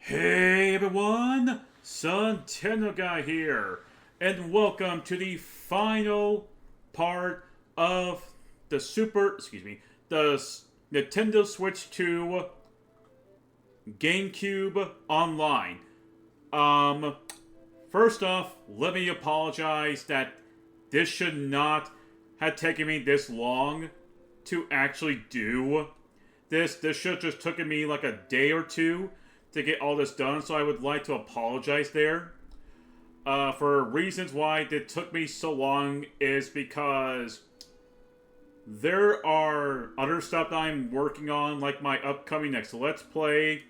Hey everyone, Suntendo Guy here, and welcome to the final part of the Nintendo Switch 2 Gamecube Online. First off, let me apologize that this should not have taken me this long to actually do. This should have just taken me like a day or two to get all this done, so I would like to apologize there. For reasons why it took me so long is because there are other stuff that I'm working on, like my upcoming next Let's Play,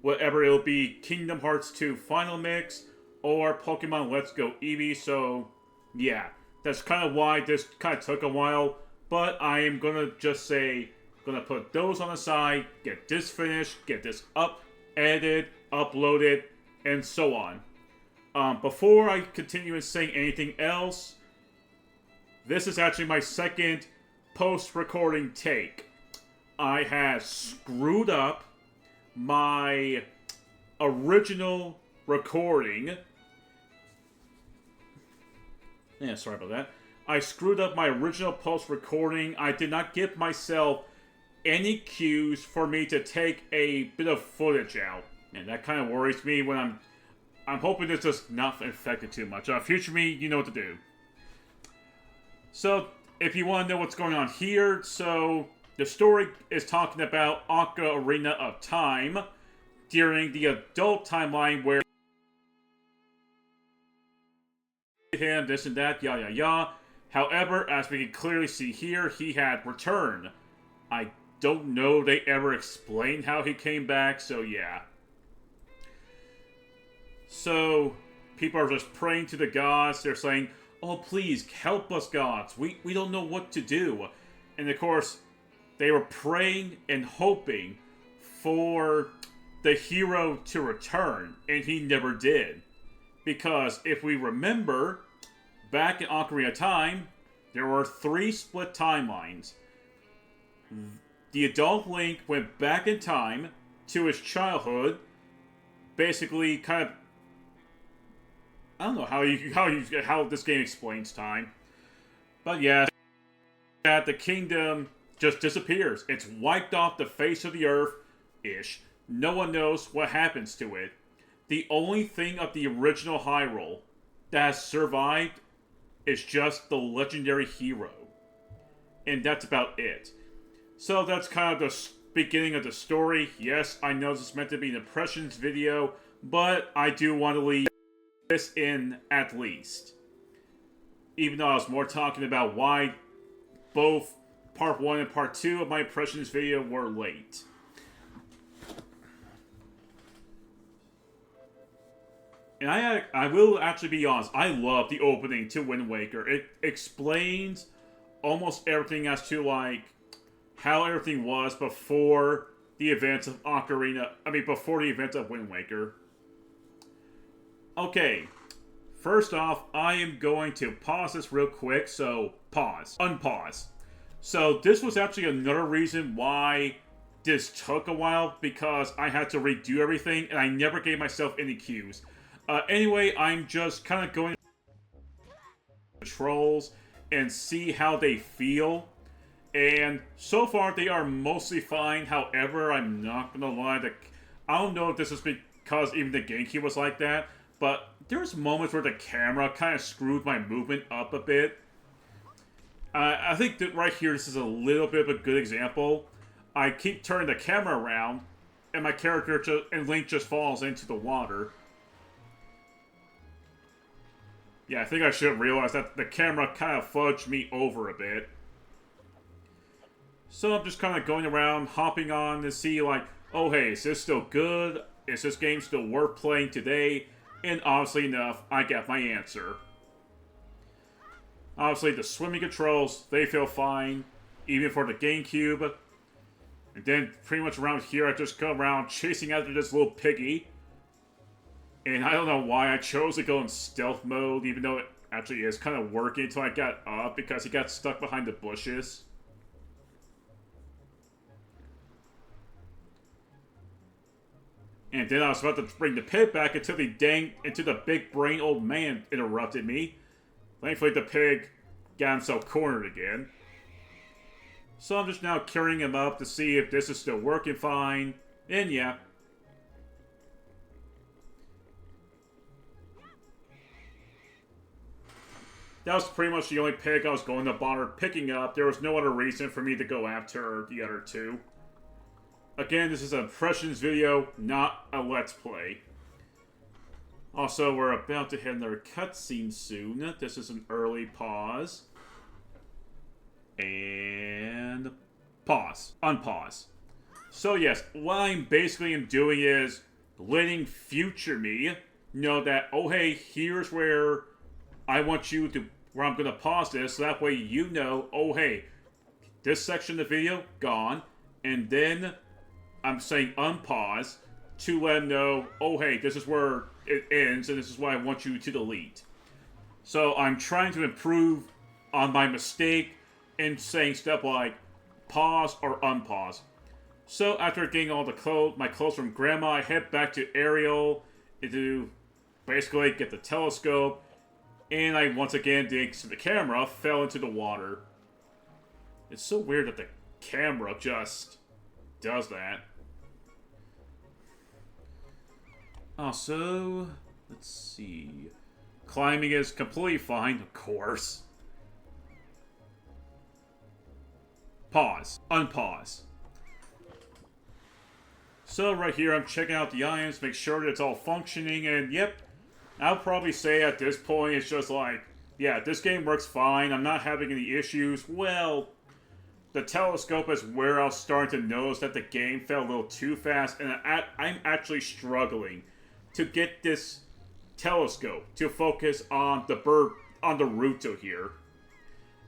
whatever it'll be, Kingdom Hearts 2 Final Mix, or Pokemon Let's Go Eevee, so yeah, that's kind of why this kind of took a while, but I am gonna just say, gonna put those on the side, get this finished, get this up, edited, uploaded, and so on. Before I continue in saying anything else, this is actually my second post-recording take. I had screwed up my original recording. Yeah, sorry about that. I screwed up my original post-recording. I did not give myself any cues for me to take a bit of footage out. And that kind of worries me when I'm hoping this does not affect it too much. Future me, you know what to do. So, if you want to know what's going on here, so the story is talking about Ocarina of Time during the adult timeline where him, this and that, yada yada yada. However, as we can clearly see here, he had returned. I don't know they ever explained how he came back, so yeah. So, people are just praying to the gods. They're saying, oh, please, help us, gods. We don't know what to do. And of course, they were praying and hoping for the hero to return, and he never did. Because if we remember, back in Ocarina of Time, there were 3 split timelines. The adult Link went back in time to his childhood, basically kind of, I don't know how this game explains time, but yeah, the kingdom just disappears. It's wiped off the face of the earth-ish. No one knows what happens to it. The only thing of the original Hyrule that has survived is just the legendary hero, and that's about it. So that's kind of the beginning of the story. Yes, I know this is meant to be an impressions video, but I do want to leave this in at least. Even though I was more talking about why both part 1 and part 2 of my impressions video were late. And I will actually be honest, I love the opening to Wind Waker. It explains almost everything as to, like, how everything was before the events of before the events of Wind Waker. Okay, first off, I am going to pause this real quick, so pause. Unpause. So this was actually another reason why this took a while, because I had to redo everything, and I never gave myself any cues. Anyway, I'm just kind of going to controls and see how they feel. And so far, they are mostly fine. However, I'm not gonna lie, I don't know if this is because even the GameCube was like that, but there's moments where the camera kind of screwed my movement up a bit. I think that right here, this is a little bit of a good example. I keep turning the camera around, and my character and Link just falls into the water. Yeah, I think I should have realized that the camera kind of fudged me over a bit. So I'm just kind of going around, hopping on to see, like, oh hey, is this still good? Is this game still worth playing today? And obviously enough, I got my answer. Obviously, the swimming controls, they feel fine, even for the GameCube. And then, pretty much around here, I just go around chasing after this little piggy. And I don't know why I chose to go in stealth mode, even though it actually is kind of working until I got up, because he got stuck behind the bushes. And then I was about to bring the pig back until the big brain old man interrupted me. Thankfully the pig got himself cornered again. So I'm just now carrying him up to see if this is still working fine. And yeah. That was pretty much the only pig I was going to bother picking up. There was no other reason for me to go after the other two. Again, this is an impressions video, not a let's play. Also, we're about to hit another cutscene soon. This is an early pause. And pause. Unpause. So yes, what I'm basically doing is letting future me know that, oh hey, here's where I want you to, where I'm going to pause this, so that way you know, oh hey, this section of the video, gone. And then I'm saying unpause to let them know, oh hey, this is where it ends, and this is what I want you to delete. So I'm trying to improve on my mistake in saying stuff like pause or unpause. So after getting all the my clothes from Grandma, I head back to Ariel to basically get the telescope, and I once again, thanks to the camera, fell into the water. It's so weird that the camera just does that. Also, let's see. Climbing is completely fine, of course. Pause. Unpause. So right here, I'm checking out the items, make sure that it's all functioning, and yep, I'll probably say at this point, it's just like, yeah, this game works fine, I'm not having any issues. Well, the telescope is where I was starting to notice that the game felt a little too fast, and I'm actually struggling to get this telescope to focus on the bird, on the Ruto here.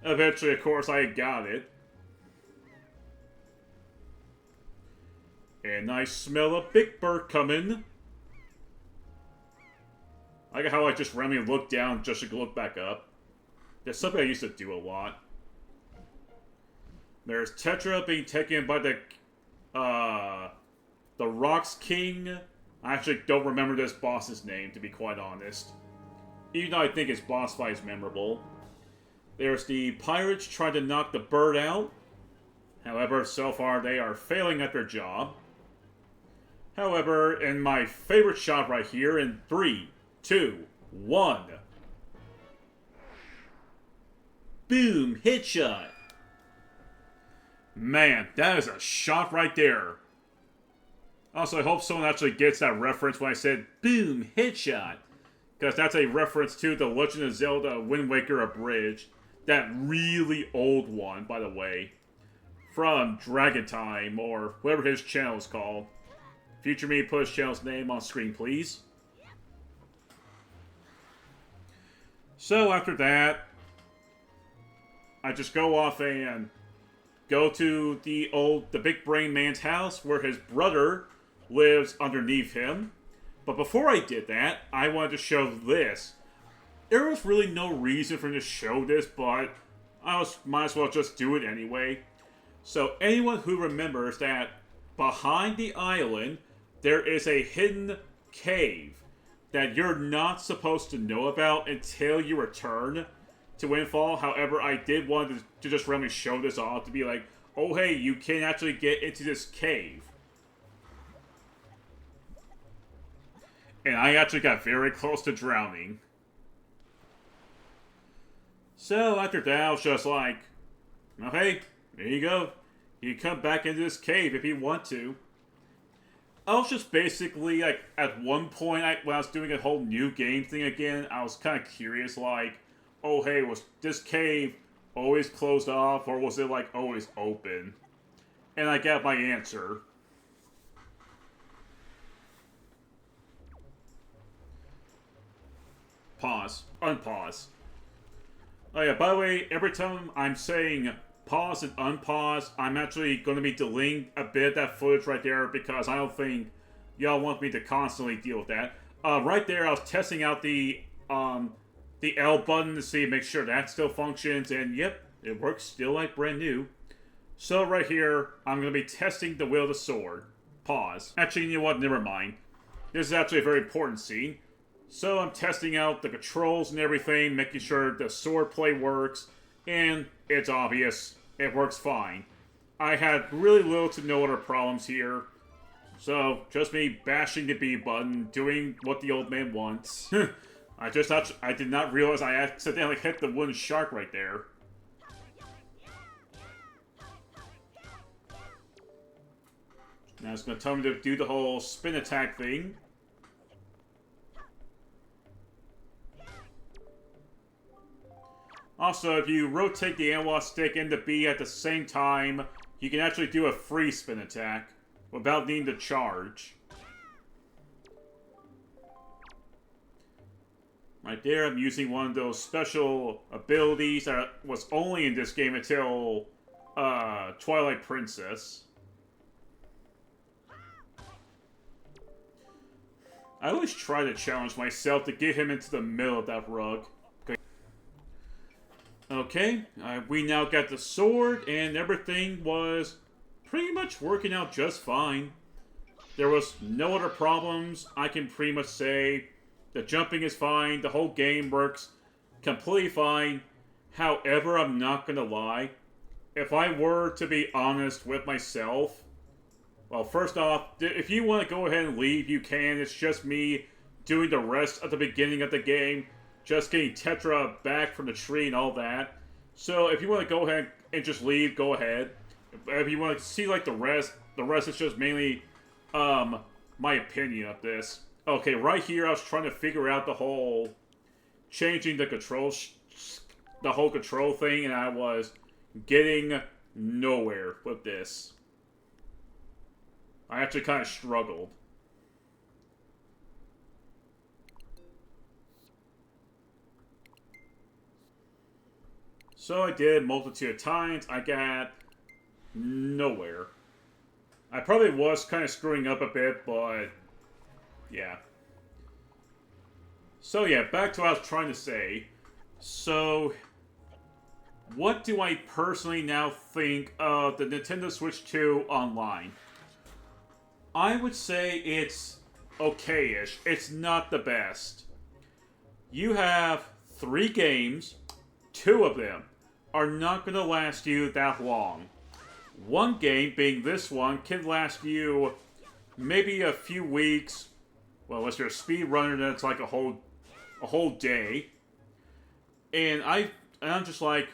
Eventually, of course, I got it. And I smell a big bird coming. I like how I just randomly look down just to look back up. That's something I used to do a lot. There's Tetra being taken by the Rocks King. I actually don't remember this boss's name, to be quite honest. Even though I think his boss fight is memorable. There's the pirates trying to knock the bird out. However, so far they are failing at their job. However, in my favorite shot right here, in 3, 2, 1. Boom! Headshot! Man, that is a shot right there. Also, I hope someone actually gets that reference when I said, boom! Headshot! Because that's a reference to the Legend of Zelda Wind Waker Abridged. That really old one, by the way. From Dragon Time, or whatever his channel is called. Future me, put his channel's name on screen, please. So after that, I just go off and go to the big brain man's house where his brother lives underneath him. But before I did that, I wanted to show this. There was really no reason for me to show this, but might as well just do it anyway. So anyone who remembers that behind the island, there is a hidden cave that you're not supposed to know about until you return to Windfall. However, I did want to just randomly show this off to be like, oh hey, you can actually get into this cave. And I actually got very close to drowning. So after that, I was just like, okay, there you go. You can come back into this cave if you want to. I was just basically, like, at one point, when I was doing a whole new game thing again, I was kind of curious, like, oh, hey, was this cave always closed off, or was it, like, always open? And I got my answer. Pause. Unpause. Oh yeah, by the way, every time I'm saying pause and unpause, I'm actually going to be deleting a bit of that footage right there because I don't think y'all want me to constantly deal with that. Right there, I was testing out the L button to see, make sure that still functions, and yep, it works still like brand new. So right here, I'm going to be testing the Will of the Sword. Pause. Actually, you know what? Never mind. this is actually a very important scene. So I'm testing out the controls and everything, making sure the sword play works, and it's obvious, it works fine. I had really little to no other problems here. So, just me bashing the B button, doing what the old man wants. I did not realize I accidentally hit the wooden shark right there. Now it's going to tell me to do the whole spin attack thing. Also, if you rotate the analog stick and the B at the same time, you can actually do a free spin attack without needing to charge. Right there, I'm using one of those special abilities that was only in this game until Twilight Princess. I always try to challenge myself to get him into the middle of that rug. Okay, we now got the sword, and everything was pretty much working out just fine. There was no other problems. I can pretty much say the jumping is fine, the whole game works completely fine. However, I'm not gonna lie, if I were to be honest with myself, well, first off, if you want to go ahead and leave, you can. It's just me doing the rest at the beginning of the game, just getting Tetra back from the tree and all that. So if you want to go ahead and just leave, go ahead. If you want to see like the rest is just mainly my opinion of this. Okay, right here I was trying to figure out the whole changing the the whole control thing, and I was getting nowhere with this. I actually kind of struggled. So I did multitude of times. I got nowhere. I probably was kind of screwing up a bit, but yeah. So yeah, back to what I was trying to say. So, what do I personally now think of the Nintendo Switch 2 Online? I would say it's okay-ish. It's not the best. You have 3 games. 2 of them are not going to last you that long. One game, being this one, can last you maybe a few weeks. Well, unless you're a speedrunner, then it's like a whole day. And I'm just like,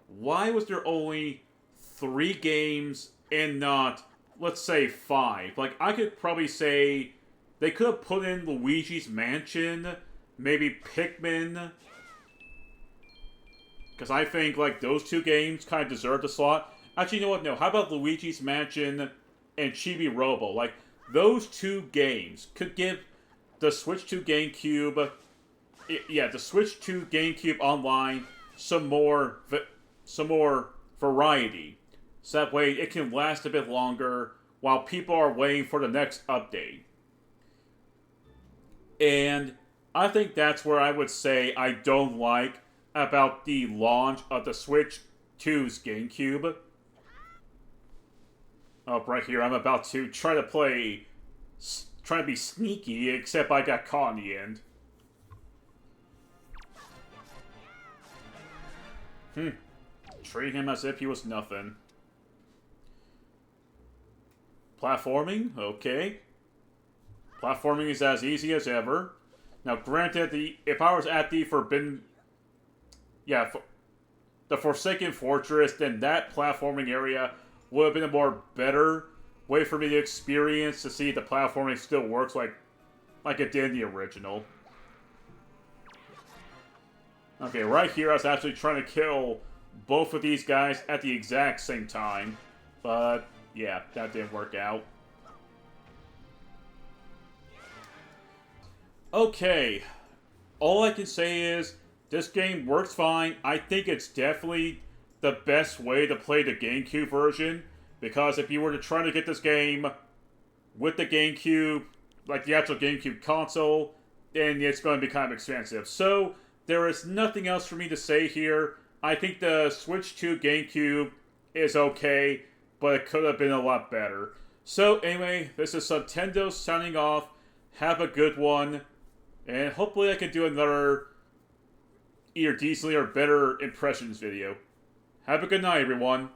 why was there only 3 games and not, let's say, 5? Like, I could probably say they could have put in Luigi's Mansion, maybe Pikmin, because I think, like, those 2 games kind of deserve the slot. Actually, you know what? No, how about Luigi's Mansion and Chibi Robo? Like, those 2 games could give the Switch 2 GameCube, yeah, the Switch 2 GameCube Online some more variety. So that way it can last a bit longer while people are waiting for the next update. And I think that's where I would say I don't like about the launch of the Switch 2's GameCube. Oh, right here, I'm about to try to be sneaky, except I got caught in the end. Treat him as if he was nothing. Platforming, okay. Platforming is as easy as ever. Now, granted, if I was at the the Forsaken Fortress, then that platforming area would have been a more better way for me to experience to see the platforming still works like it did in the original. Okay, right here I was actually trying to kill both of these guys at the exact same time. But, yeah, that didn't work out. Okay, all I can say is, this game works fine. I think it's definitely the best way to play the GameCube version, because if you were to try to get this game with the GameCube, like the actual GameCube console, then it's going to be kind of expensive. So, there is nothing else for me to say here. I think the Switch 2 GameCube is okay, but it could have been a lot better. So, anyway, this is Nintendo signing off. Have a good one. And hopefully I can do another either decently or better impressions video. Have a good night, everyone.